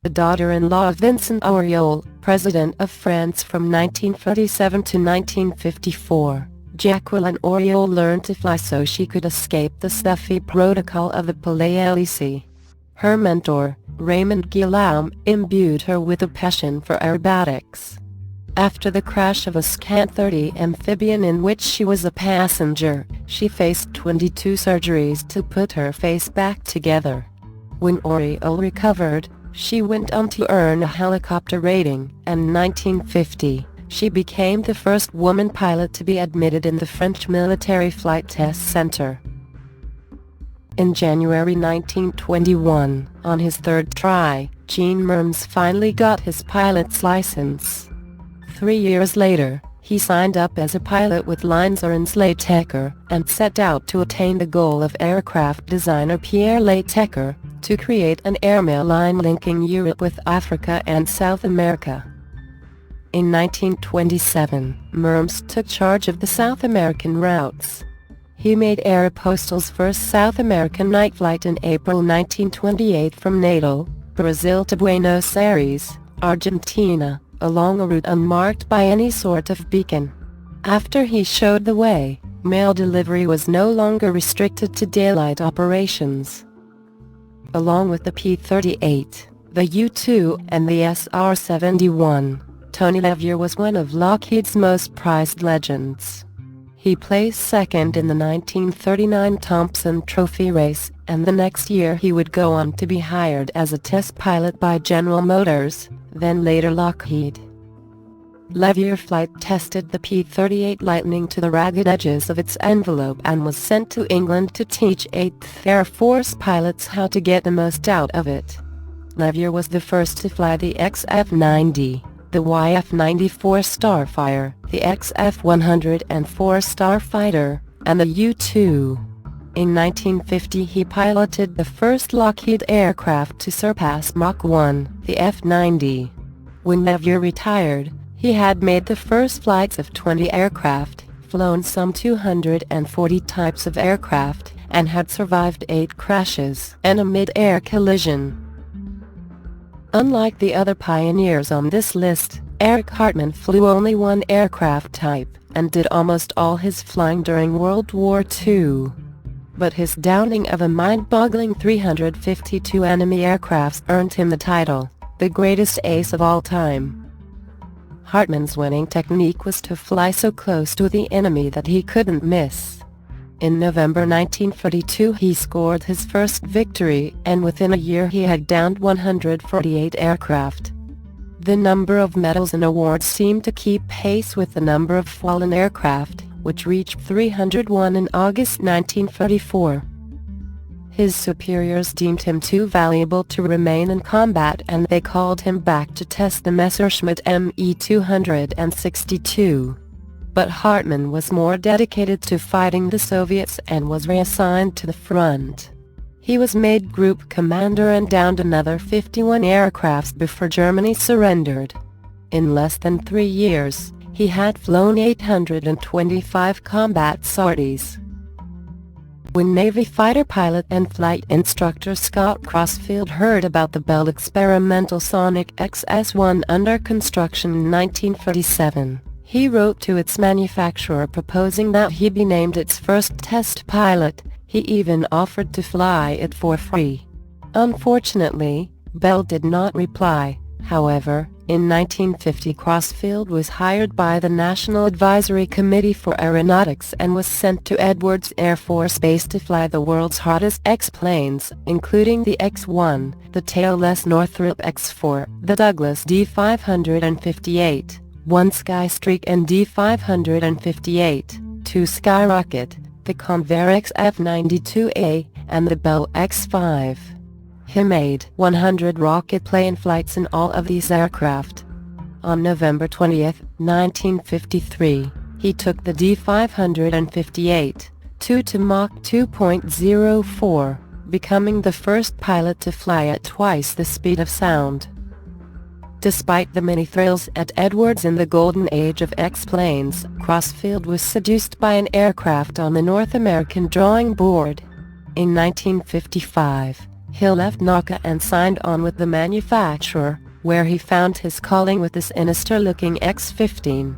the daughter-in-law of Vincent Auriol, President of France from 1947 to 1954. Jacqueline Auriol learned to fly so she could escape the stuffy protocol of the Palais Élysée. Her mentor, Raymond Guillaume, imbued her with a passion for aerobatics. After the crash of a Scan-30 amphibian in which she was a passenger, she faced 22 surgeries to put her face back together. When Auriol recovered, she went on to earn a helicopter rating, and in 1950, she became the first woman pilot to be admitted in the French Military Flight Test Center. In January 1921, on his third try, Jean Mermoz finally got his pilot's license. 3 years later, he signed up as a pilot with Lindbergh's Levier, and set out to attain the goal of aircraft designer Pierre Levier, to create an airmail line linking Europe with Africa and South America. In 1927, Mermoz took charge of the South American routes. He made Aeropostal's first South American night flight in April 1928 from Natal, Brazil to Buenos Aires, Argentina, along a route unmarked by any sort of beacon. After he showed the way, mail delivery was no longer restricted to daylight operations. Along with the P-38, the U-2 and the SR-71, Tony Levier was one of Lockheed's most prized legends. He placed second in the 1939 Thompson Trophy race, and the next year he would go on to be hired as a test pilot by General Motors, then later Lockheed. Levier flight tested the P-38 Lightning to the ragged edges of its envelope and was sent to England to teach 8th Air Force pilots how to get the most out of it. Levier was the first to fly the XF-90, the YF-94 Starfire, the XF-104 Starfighter, and the U-2. In 1950 he piloted the first Lockheed aircraft to surpass Mach 1, the F-90. When Levier retired, he had made the first flights of 20 aircraft, flown some 240 types of aircraft, and had survived 8 crashes and a mid-air collision. Unlike the other pioneers on this list, Erich Hartmann flew only one aircraft type, and did almost all his flying during World War II. But his downing of a mind-boggling 352 enemy aircrafts earned him the title, the greatest ace of all time. Hartmann's winning technique was to fly so close to the enemy that he couldn't miss. In November 1942 he scored his first victory, and within a year he had downed 148 aircraft. The number of medals and awards seemed to keep pace with the number of fallen aircraft, which reached 301 in August 1944. His superiors deemed him too valuable to remain in combat, and they called him back to test the Messerschmitt Me-262. But Hartmann was more dedicated to fighting the Soviets and was reassigned to the front. He was made group commander and downed another 51 aircrafts before Germany surrendered. In less than 3 years, he had flown 825 combat sorties. When Navy fighter pilot and flight instructor Scott Crossfield heard about the Bell experimental Sonic XS-1 under construction in 1947, he wrote to its manufacturer proposing that he be named its first test pilot. He even offered to fly it for free. Unfortunately, Bell did not reply. However, in 1950 Crossfield was hired by the National Advisory Committee for Aeronautics and was sent to Edwards Air Force Base to fly the world's hottest X-planes, including the X-1, the tailless Northrop X-4, the Douglas D-558, one Skystreak and D-558, two Skyrocket, the Convair XF-92A, and the Bell X-5. He made 100 rocket plane flights in all of these aircraft. On November 20, 1953, he took the D-558 to Mach 2.04, becoming the first pilot to fly at twice the speed of sound. Despite the many thrills at Edwards in the golden age of X-planes, Crossfield was seduced by an aircraft on the North American drawing board. In 1955, He left Nauka and signed on with the manufacturer, where he found his calling with the sinister-looking X-15.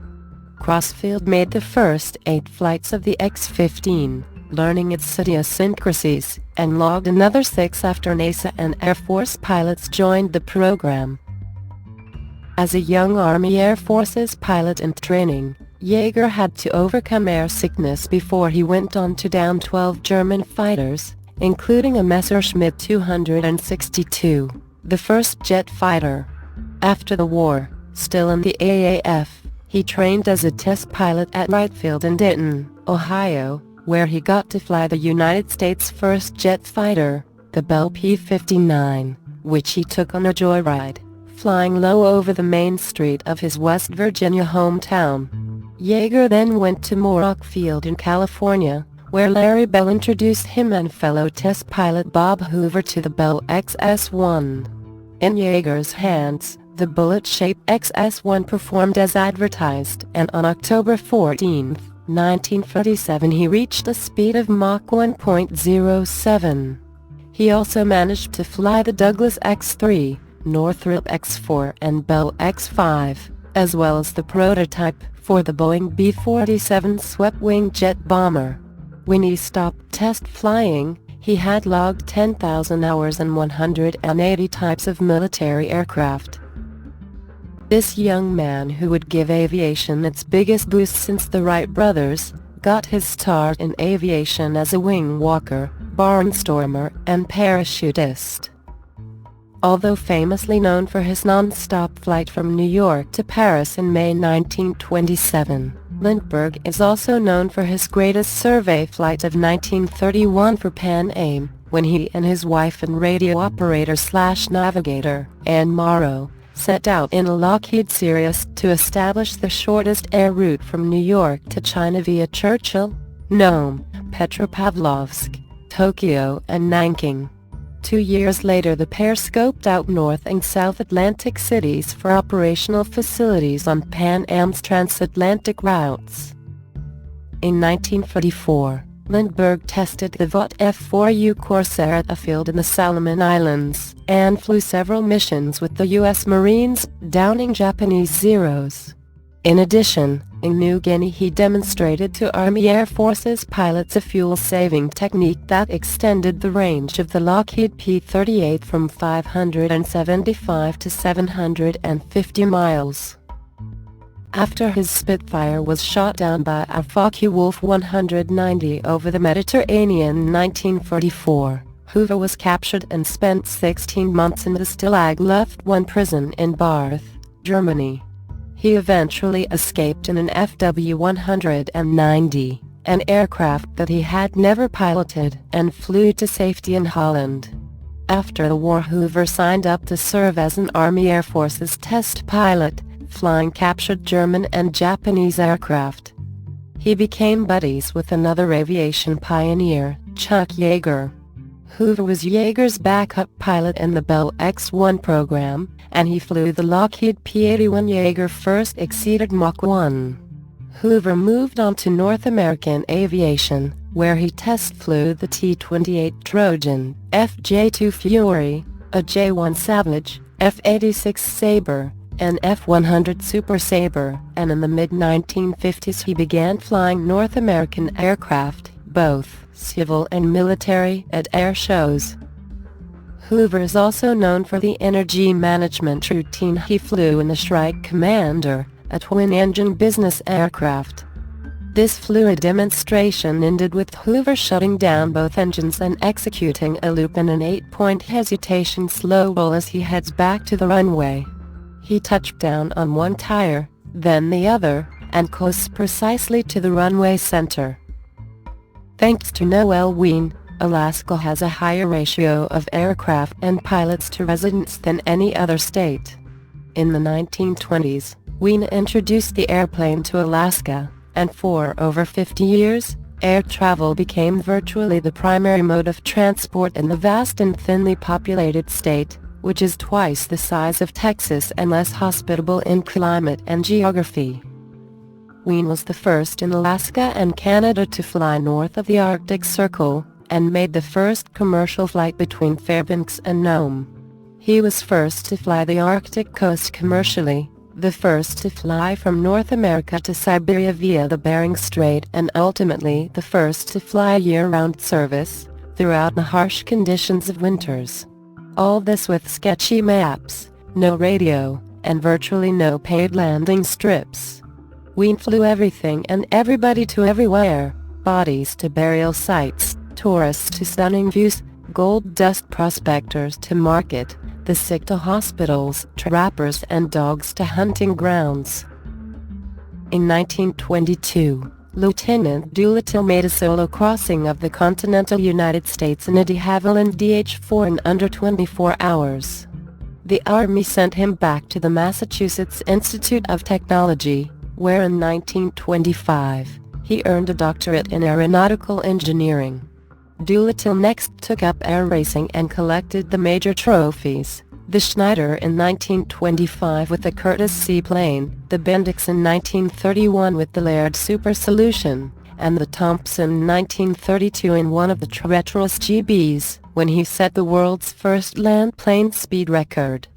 Crossfield made the first 8 flights of the X-15, learning its idiosyncrasies, and logged another 6 after NASA and Air Force pilots joined the program. As a young Army Air Forces pilot in training, Yeager had to overcome air sickness before he went on to down 12 German fighters, including a Messerschmitt 262, the first jet fighter. After the war, still in the AAF, he trained as a test pilot at Wright Field in Dayton, Ohio, where he got to fly the United States' first jet fighter, the Bell P-59, which he took on a joyride, flying low over the main street of his West Virginia hometown. Yeager then went to Moorrock Field in California, where Larry Bell introduced him and fellow test pilot Bob Hoover to the Bell XS-1. In Yeager's hands, the bullet-shaped XS-1 performed as advertised, and on October 14, 1947 he reached a speed of Mach 1.07. He also managed to fly the Douglas X-3, Northrop X-4 and Bell X-5, as well as the prototype for the Boeing B-47 swept-wing jet bomber. When he stopped test flying, he had logged 10,000 hours and 180 types of military aircraft. This young man, who would give aviation its biggest boost since the Wright brothers, got his start in aviation as a wing walker, barnstormer, and parachutist. Although famously known for his non-stop flight from New York to Paris in May 1927, Lindbergh is also known for his greatest survey flight of 1931 for Pan Am, when he and his wife and radio operator/navigator, Anne Morrow, set out in a Lockheed Sirius to establish the shortest air route from New York to China via Churchill, Nome, Petropavlovsk, Tokyo and Nanking. 2 years later the pair scoped out North and South Atlantic cities for operational facilities on Pan Am's transatlantic routes. In 1944, Lindbergh tested the Vought F-4U Corsair at a field in the Solomon Islands, and flew several missions with the U.S. Marines, downing Japanese Zeros. In addition, in New Guinea he demonstrated to Army Air Forces pilots a fuel-saving technique that extended the range of the Lockheed P-38 from 575 to 750 miles. After his Spitfire was shot down by a Focke-Wulf 190 over the Mediterranean in 1944, Hoover was captured and spent 16 months in the Stalag Luft 1 prison in Barth, Germany. He eventually escaped in an FW-190, an aircraft that he had never piloted, and flew to safety in Holland. After the war, Hoover signed up to serve as an Army Air Forces test pilot, flying captured German and Japanese aircraft. He became buddies with another aviation pioneer, Chuck Yeager. Hoover was Yeager's backup pilot in the Bell X-1 program, and he flew the Lockheed P-81. Yeager first exceeded Mach 1. Hoover moved on to North American aviation, where he test flew the T-28 Trojan, F-J-2 Fury, a J-1 Savage, F-86 Sabre, and F-100 Super Sabre, and in the mid-1950s he began flying North American aircraft, both civil and military, at air shows. Hoover is also known for the energy management routine he flew in the Shrike Commander, a twin-engine business aircraft. This fluid demonstration ended with Hoover shutting down both engines and executing a loop in an 8-point hesitation slow roll as he heads back to the runway. He touched down on one tire, then the other, and close precisely to the runway center. Thanks to Noel Wien, Alaska has a higher ratio of aircraft and pilots to residents than any other state. In the 1920s, Wien introduced the airplane to Alaska, and for over 50 years, air travel became virtually the primary mode of transport in the vast and thinly populated state, which is twice the size of Texas and less hospitable in climate and geography. Wien was the first in Alaska and Canada to fly north of the Arctic Circle, and made the first commercial flight between Fairbanks and Nome. He was first to fly the Arctic coast commercially, the first to fly from North America to Siberia via the Bering Strait, and ultimately the first to fly a year-round service, throughout the harsh conditions of winters. All this with sketchy maps, no radio, and virtually no paid landing strips. Wien flew everything and everybody to everywhere, bodies to burial sites, tourists to stunning views, gold dust prospectors to market, the sick to hospitals, trappers and dogs to hunting grounds. In 1922, Lieutenant Doolittle made a solo crossing of the continental United States in a de Havilland DH-4 in under 24 hours. The Army sent him back to the Massachusetts Institute of Technology, where in 1925, he earned a doctorate in aeronautical engineering. Doolittle next took up air racing and collected the major trophies, the Schneider in 1925 with the Curtiss seaplane, the Bendix in 1931 with the Laird Super Solution, and the Thompson in 1932 in one of the treacherous GBs, when he set the world's first land plane speed record.